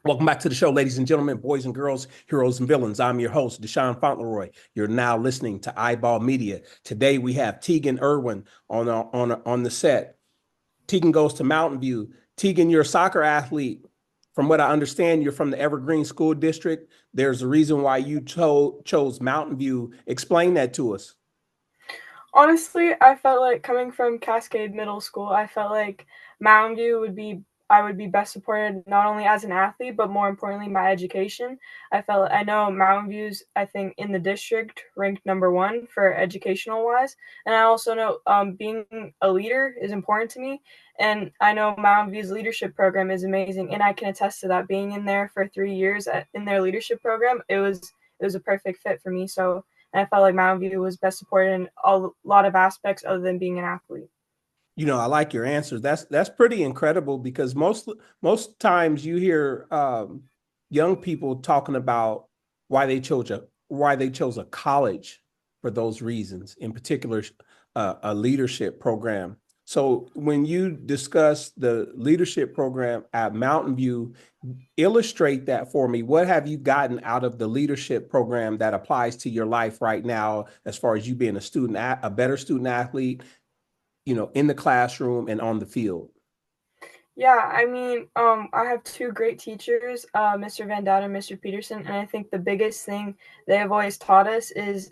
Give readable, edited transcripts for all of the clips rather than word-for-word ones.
Welcome back to the show, ladies and gentlemen, boys and girls, heroes and villains. I'm your host, Deshaun Fauntleroy. You're now listening to Eyeball Media. Today we have Teaghan Irvin on the set. Teaghan goes to Mountain View. Teaghan, you're a soccer athlete. From what I understand, you're from the Evergreen School District. There's a reason why you chose Mountain View. Explain that to us. Honestly, I felt like coming from Cascade Middle School, I felt like Mountain View I would be best supported not only as an athlete, but more importantly, my education. I know Mountain View's, I think, in the district ranked number one for educational wise. And I also know being a leader is important to me. And I know Mountain View's leadership program is amazing. And I can attest to that. Being in there for 3 years in their leadership program, it was a perfect fit for me. So and I felt like Mountain View was best supported in a lot of aspects other than being an athlete. I like your answers. That's pretty incredible because most times you hear young people talking about why they chose a college for those reasons, in particular a leadership program. So when you discuss the leadership program at Mountain View, illustrate that for me. What have you gotten out of the leadership program that applies to your life right now, as far as you being a better student athlete, in the classroom and on the field? Yeah, I mean, I have two great teachers, Mr. Van Dad and Mr. Peterson, and I think the biggest thing they have always taught us is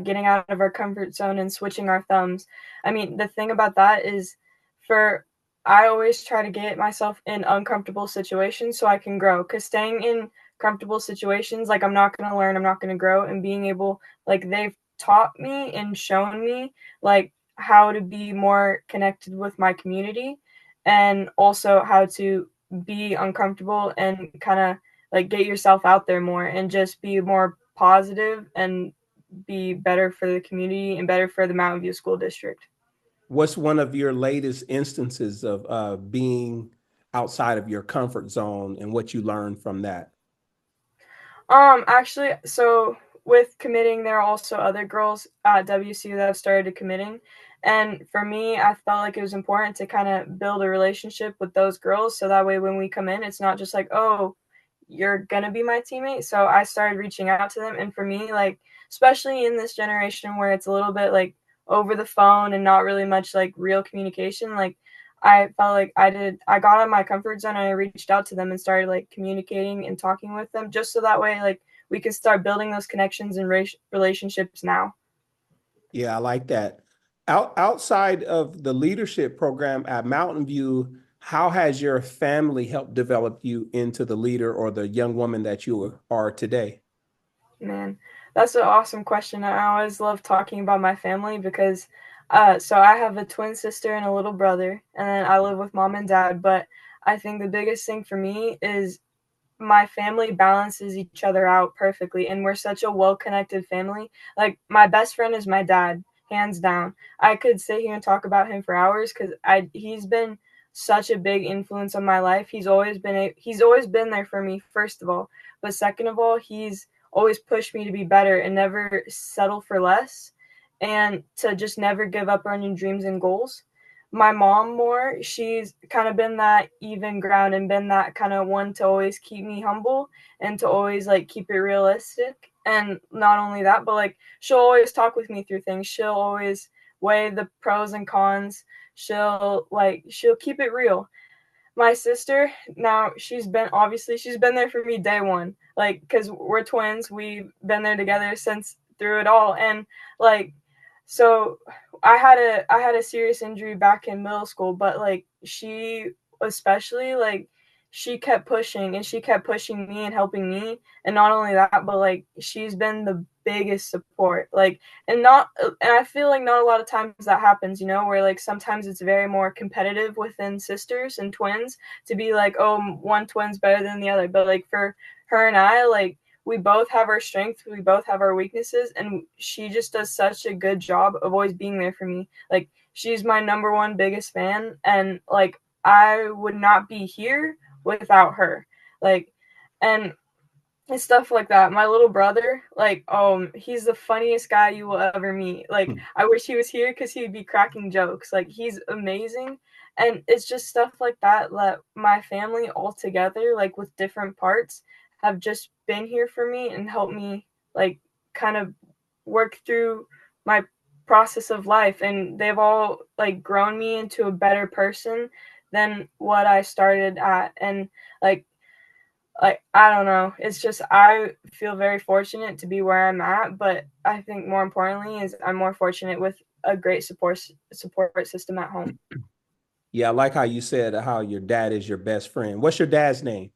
getting out of our comfort zone and switching our thumbs. I mean, the thing about that is, for I always try to get myself in uncomfortable situations so I can grow. Because staying in comfortable situations, like I'm not gonna learn, I'm not gonna grow, and being able, like they've taught me and shown me, like how to be more connected with my community and also how to be uncomfortable and kind of like get yourself out there more and just be more positive and be better for the community and better for the Mountain View School District. What's one of your latest instances of being outside of your comfort zone and what you learned from that? Actually, so with committing, there are also other girls at WSU that have started committing. And for me, I felt like it was important to kind of build a relationship with those girls. So that way, when we come in, it's not just like, oh, you're going to be my teammate. So I started reaching out to them. And for me, like, especially in this generation where it's a little bit like over the phone and not really much like real communication, like, I felt like I got out of my comfort zone and I reached out to them and started like communicating and talking with them just so that way, like, we can start building those connections and relationships now. Yeah, I like that. Outside of the leadership program at Mountain View, how has your family helped develop you into the leader or the young woman that you are today? Man, that's an awesome question. I always love talking about my family because, so I have a twin sister and a little brother, and then I live with mom and dad. But I think the biggest thing for me is my family balances each other out perfectly, and we're such a well-connected family. Like, my best friend is my dad, hands down. I could sit here and talk about him for hours because I he's been such a big influence on my life. He's always been there for me, first of all, but second of all, he's always pushed me to be better and never settle for less, and to just never give up on your dreams and goals. My mom more, she's kind of been that even ground and been that kind of one to always keep me humble and to always like keep it realistic. And not only that, but like she'll always talk with me through things. She'll always weigh the pros and cons. She'll keep it real. My sister, now she's been there for me day one, like, because we're twins, we've been there together since through it all. And like, so I had a serious injury back in middle school, but like she especially, like, she kept pushing and she kept pushing me and helping me. And not only that, but like she's been the biggest support, like, and I feel like not a lot of times that happens, where like sometimes it's very more competitive within sisters and twins to be like, oh, one twin's better than the other. But like for her and I, like, we both have our strengths, we both have our weaknesses, and she just does such a good job of always being there for me. Like, she's my number one biggest fan, and like I would not be here without her. Like, and and stuff like that. My little brother, like, he's the funniest guy you will ever meet. Like, Hmm. I wish he was here because he would be cracking jokes. Like, he's amazing. And it's just stuff like that that my family all together, like with different parts, have just been here for me and helped me, like, kind of work through my process of life. And they've all, like, grown me into a better person than what I started at. And, like, I don't know. It's just I feel very fortunate to be where I'm at, but I think more importantly is I'm more fortunate with a great support system at home. Yeah, I like how you said how your dad is your best friend. What's your dad's name?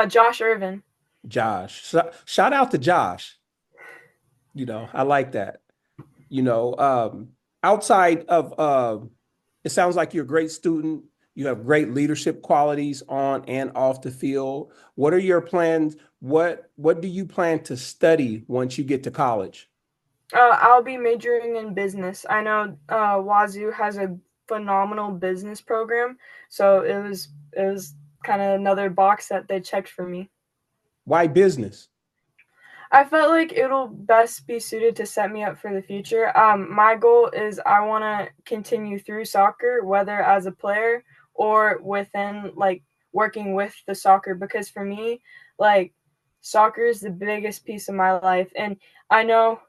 Josh Irvin. Josh. Shout out to Josh. I like that. You know, outside of it sounds like you're a great student. You have great leadership qualities on and off the field. What are your plans? What do you plan to study once you get to college? I'll be majoring in business. I know Wazoo has a phenomenal business program, so it was kind of another box that they checked for me. Why business? I felt like it'll best be suited to set me up for the future. My goal is I want to continue through soccer, whether as a player or within like working with the soccer, because for me, like soccer is the biggest piece of my life. And I know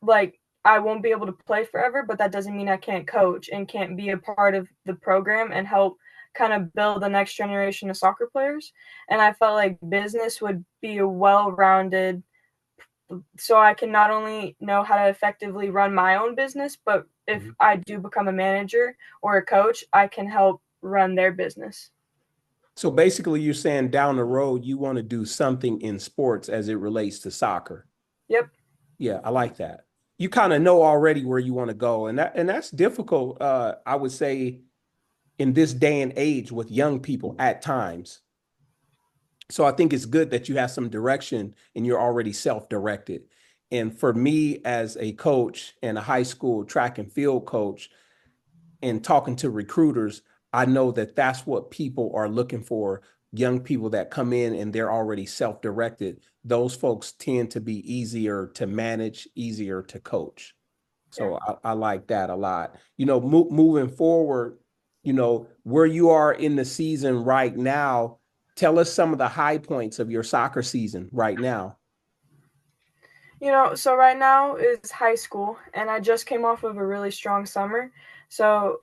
like I won't be able to play forever, but that doesn't mean I can't coach and can't be a part of the program and help kind of build the next generation of soccer players. And I felt like business would be a well-rounded so I can not only know how to effectively run my own business, but if Mhm. I do become a manager or a coach, I can help run their business. So basically, you're saying down the road you want to do something in sports as it relates to soccer. Yep. Yeah, I like that. You kind of know already where you want to go, and that's difficult. I would say in this day and age with young people at times. So I think it's good that you have some direction and you're already self-directed. And for me as a coach and a high school track and field coach and talking to recruiters, I know that that's what people are looking for. Young people that come in and they're already self-directed. Those folks tend to be easier to manage, easier to coach. Yeah. So I like that a lot. Moving forward, where you are in the season right now, tell us some of the high points of your soccer season right now. So right now is high school, and I just came off of a really strong summer. So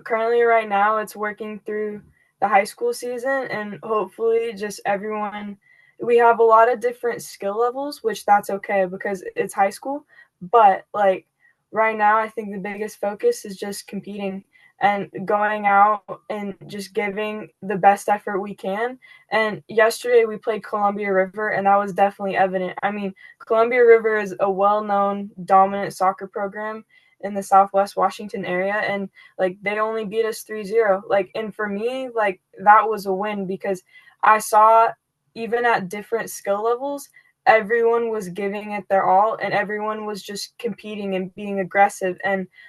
currently, right now, it's working through the high school season, and hopefully, just everyone. We have a lot of different skill levels, which that's okay because it's high school. But like right now, I think the biggest focus is just competing and going out and just giving the best effort we can. And yesterday we played Columbia River, and that was definitely evident. I mean, Columbia River is a well-known, dominant soccer program in the Southwest Washington area, and like they only beat us 3-0. Like, and for me, like that was a win because I saw even at different skill levels, everyone was giving it their all and everyone was just competing and being aggressive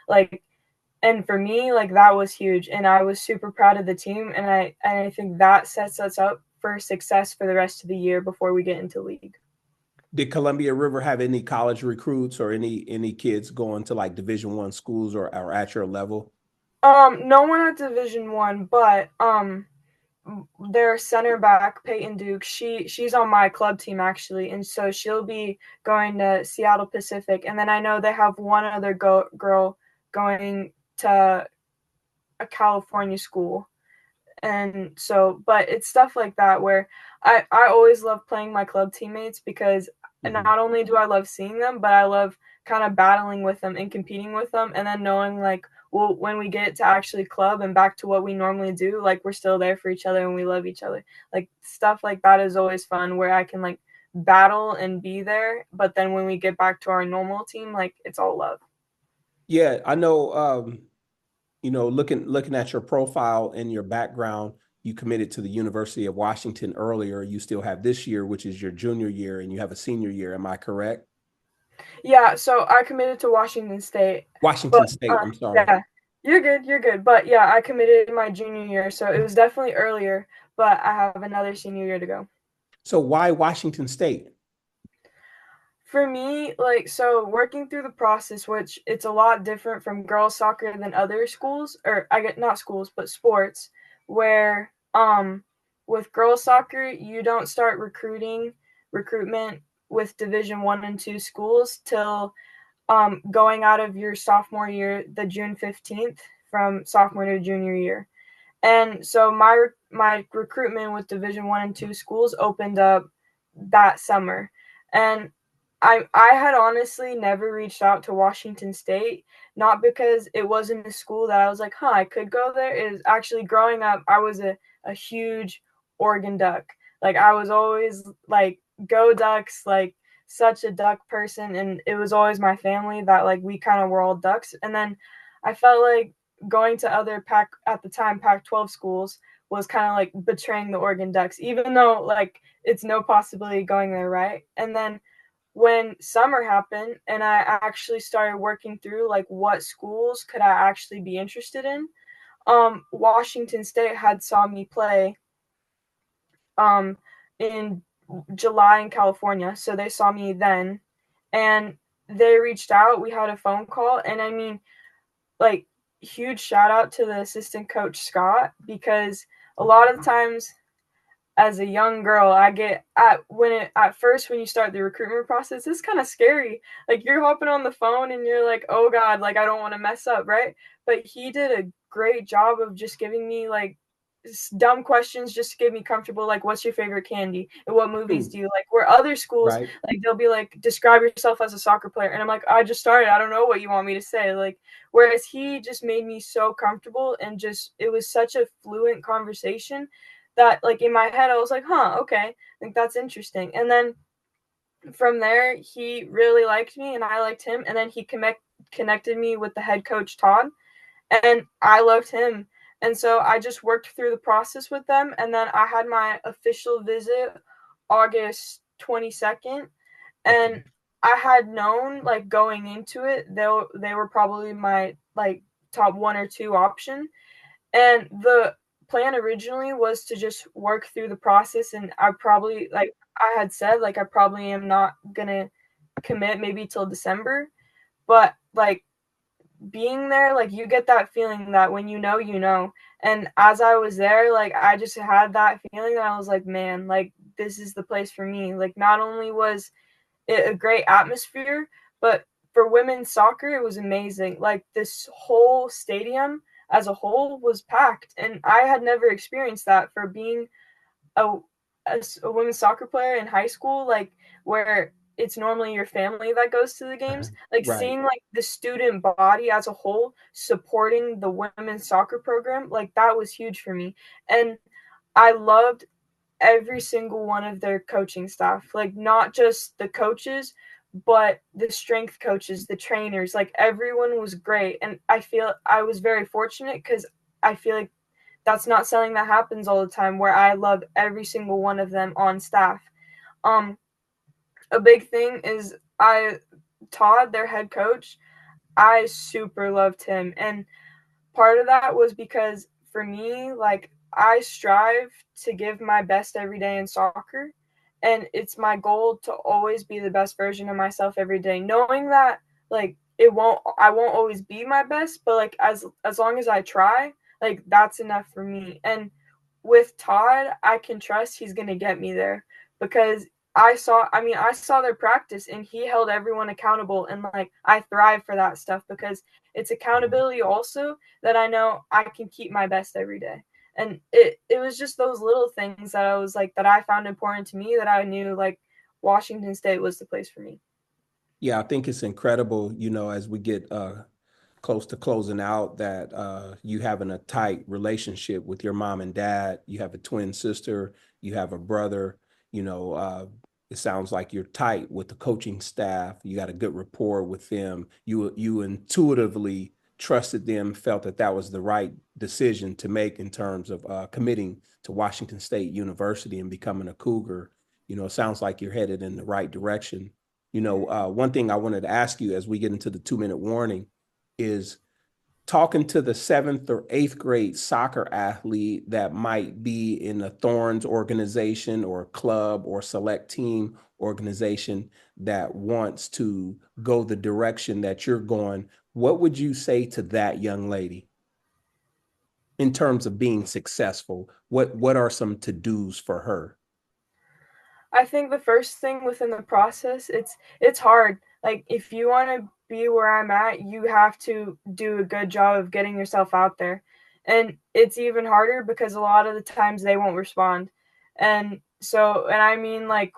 like and for me, like that was huge and I was super proud of the team and I think that sets us up for success for the rest of the year before we get into league. Did Columbia River have any college recruits or any kids going to like Division I schools or at your level? No one at Division 1, but their center back Peyton Duke, she's on my club team actually, and so she'll be going to Seattle Pacific, and then I know they have one other girl going to a California school. And so, but it's stuff like that where I always love playing my club teammates because Mhm. not only do I love seeing them, but I love kind of battling with them and competing with them, and then knowing like, well, when we get to actually club and back to what we normally do, like we're still there for each other and we love each other. Like stuff like that is always fun where I can like battle and be there, but then when we get back to our normal team, like it's all love. Yeah, I know. Looking at your profile and your background, you committed to the University of Washington earlier. You still have this year, which is your junior year, and you have a senior year. Am I correct? Yeah, so I committed to Washington State, but Washington State. I'm sorry. yeah, you're good. But yeah, I committed my junior year, so it was definitely earlier, but I have another senior year to go. So why Washington State? For me, like, so working through the process, which it's a lot different from girls soccer than other schools, or I get not schools, but sports, where with girls soccer, you don't start recruitment with Division 1 and 2 schools till going out of your sophomore year, the June 15th, from sophomore to junior year. And so my recruitment with Division 1 and 2 schools opened up that summer. And I had honestly never reached out to Washington State, not because it wasn't a school that I was like, huh, I could go there. It was actually growing up, I was a huge Oregon Duck. Like, I was always like, go Ducks, like such a Duck person. And it was always my family that like we kind of were all Ducks. And then I felt like going to other Pac at the time Pac-12 schools was kind of like betraying the Oregon Ducks, even though like it's no possibility going there, right? And then when summer happened and I actually started working through like what schools could I actually be interested in, Washington State had saw me play um, in July in California, so they saw me then, and they reached out. We had a phone call, and I mean, like, huge shout out to the assistant coach Scott, because a lot of the times as a young girl, I get at first when you start the recruitment process, it's kind of scary. Like, you're hopping on the phone and you're like, oh God, like I don't want to mess up, right? But he did a great job of just giving me like dumb questions just to get me comfortable. Like, what's your favorite candy? And what movies Hmm. do you like? Where other schools, Right. like, they'll be like, describe yourself as a soccer player. And I'm like, I just started. I don't know what you want me to say. Like, whereas he just made me so comfortable, and just, it was such a fluent conversation that, like, in my head, I was like, huh, okay, I think that's interesting. And then from there, he really liked me and I liked him. And then he connected me with the head coach, Todd, and I loved him. And so I just worked through the process with them. And then I had my official visit August 22nd. Okay. And I had known, like, going into it, they were probably my, like, top one or two option. And the plan originally was to just work through the process. And I probably, like I had said, like, I probably am not going to commit maybe till December. But, like, being there, like, you get that feeling that when you know, you know. And as I was there, like, I just had that feeling that I was like, man, like, this is the place for me. Like, not only was it a great atmosphere, but for women's soccer, it was amazing. Like, this whole stadium as a whole was packed, and I had never experienced that for being a, a women's soccer player in high school, like, where it's normally your family that goes to the Uh-huh. games. Like, Right. seeing like the student body as a whole supporting the women's soccer program, like, that was huge for me. And I loved every single one of their coaching staff, like, not just the coaches, but the strength coaches, the trainers, like, everyone was great. And I feel I was very fortunate because I feel like that's not something that happens all the time, where I love every single one of them on staff. Um, a big thing is Todd, their head coach, I super loved him. And part of that was because for me, like, I strive to give my best every day in soccer. And it's my goal to always be the best version of myself every day, knowing that, like, I won't always be my best, but like, as long as I try, like, that's enough for me. And with Todd, I can trust he's gonna get me there, because I saw their practice and he held everyone accountable, and like, I thrive for that stuff because it's Mhm. accountability also, that I know I can keep my best every day. And it was just those little things that I was like, that I found important to me, that I knew, like, Washington State was the place for me. Yeah, I think it's incredible, as we get close to closing out, that you having a tight relationship with your mom and dad. You have a twin sister, you have a brother, you know, uh, it sounds like you're tight with the coaching staff. You got a good rapport with them. You intuitively trusted them, felt that that was the right decision to make in terms of committing to Washington State University and becoming a Cougar. It sounds like you're headed in the right direction. One thing I wanted to ask you as we get into the 2-minute warning is talking to the seventh or eighth grade soccer athlete that might be in a Thorns organization or club or select team organization that wants to go the direction that you're going, what would you say to that young lady in terms of being successful? What are some to-dos for her? I think the first thing within the process, it's hard. Like if you want to be where I'm at, you have to do a good job of getting yourself out there. And it's even harder because a lot of the times they won't respond. And I mean like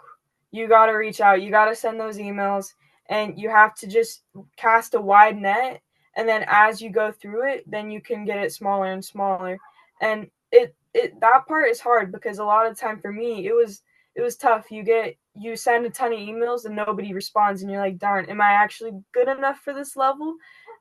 you got to reach out, you got to send those emails, and you have to just cast a wide net, and then as you go through it, then you can get it smaller and smaller. And it that part is hard because a lot of time for me it was tough. You send a ton of emails and nobody responds, and you're like, darn, am I actually good enough for this level?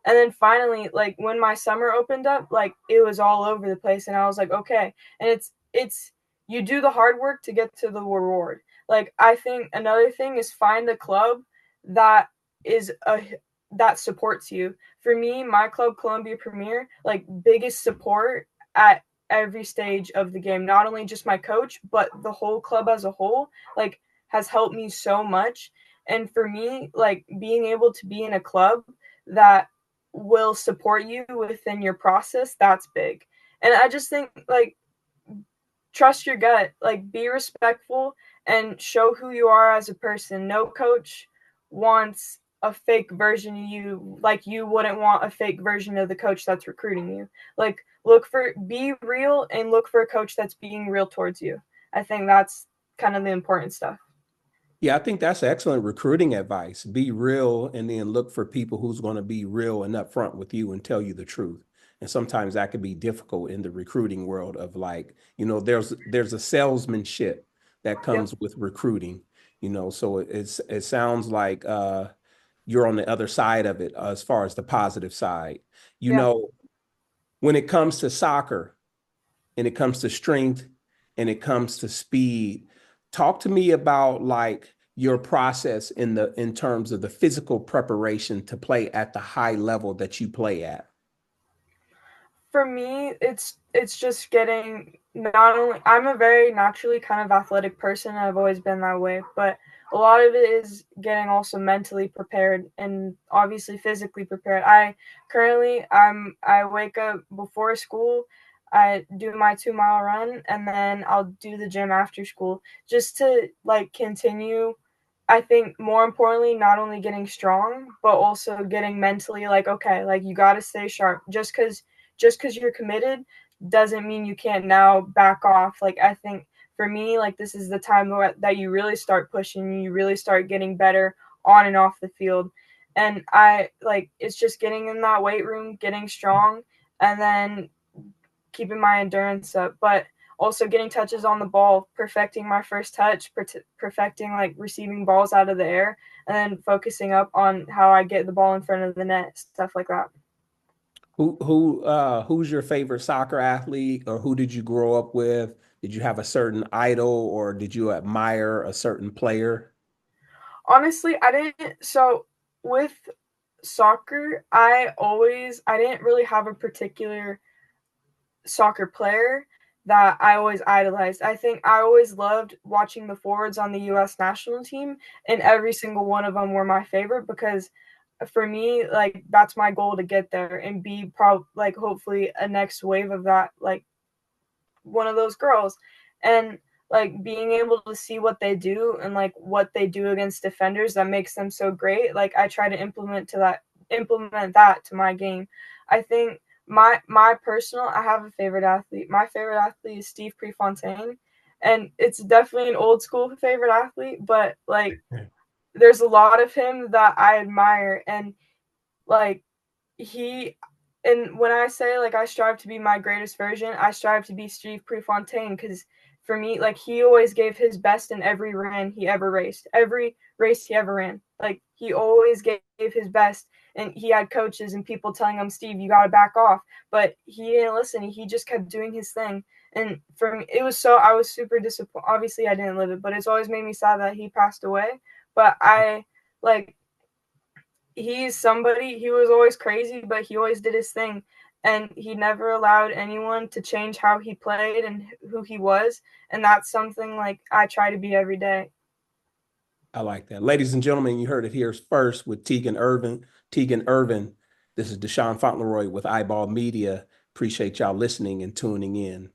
And then finally, like when my summer opened up, like it was all over the place, and I was like, okay. And it's you do the hard work to get to the reward. Like I think another thing is find a club that is a that supports you. For me, my club, Columbia Premier, like biggest support at every stage of the game. Not only just my coach, but the whole club as a whole, like has helped me so much. And for me, like being able to be in a club that will support you within your process, that's big. And I just think like trust your gut, like be respectful and show who you are as a person. No coach wants a fake version of you, like you wouldn't want a fake version of the coach that's recruiting you. Like be real and look for a coach that's being real towards you. I think that's kind of the important stuff. Yeah, I think that's excellent recruiting advice. Be real and then look for people who's going to be real and upfront with you and tell you the truth. And sometimes that can be difficult in the recruiting world of like, there's a salesmanship that Yep. comes with recruiting, so it sounds like you're on the other side of it as far as the positive side. You Yeah. know, when it comes to soccer, and it comes to strength and it comes to speed. Talk to me about like your process in terms of the physical preparation to play at the high level that you play at. For me, it's just getting not only I'm a very naturally kind of athletic person. I've always been that way, but a lot of it is getting also mentally prepared and obviously physically prepared. I wake up before school, I do my 2 mile run, and then I'll do the gym after school just to like continue. I think more importantly, not only getting strong, but also getting mentally like, okay, like you got to stay sharp. Just because you're committed doesn't mean you can't now back off. Like I think for me, like this is the time that you really start pushing, you really start getting better on and off the field. And I like it's just getting in that weight room, getting strong, and then keeping my endurance up, but also getting touches on the ball, perfecting my first touch, perfecting like receiving balls out of the air, and then focusing up on how I get the ball in front of the net, stuff like that. Who's your favorite soccer athlete, or who did you grow up with? Did you have a certain idol, or did you admire a certain player? Honestly, I didn't. So with soccer, I didn't really have a particular soccer player that I always idolized. I think I always loved watching the forwards on the US national team, and every single one of them were my favorite because for me, like that's my goal to get there and be like hopefully a next wave of that, like one of those girls. And like being able to see what they do and like what they do against defenders that makes them so great. Like I try to implement that to my game. I think my personal I have a favorite athlete. My favorite athlete is Steve Prefontaine. And it's definitely an old school favorite athlete, but like there's a lot of him that I admire. And like he and when I say like I strive to be my greatest version, I strive to be Steve Prefontaine because for me, like he always gave his best in every run he ever raced, every race he ever ran. Like he always gave his best, and he had coaches and people telling him, "Steve, you got to back off," but he didn't listen. He just kept doing his thing, and for me, it was so I was super disappointed. Obviously, I didn't live it, but it's always made me sad that he passed away. But I like he's somebody, he was always crazy, but he always did his thing. And he never allowed anyone to change how he played and who he was. And that's something like I try to be every day. I like that. Ladies and gentlemen, you heard it here first with Teaghan Irvin. Teaghan Irvin. This is Deshaun Fauntleroy with Eyeball Media. Appreciate y'all listening and tuning in.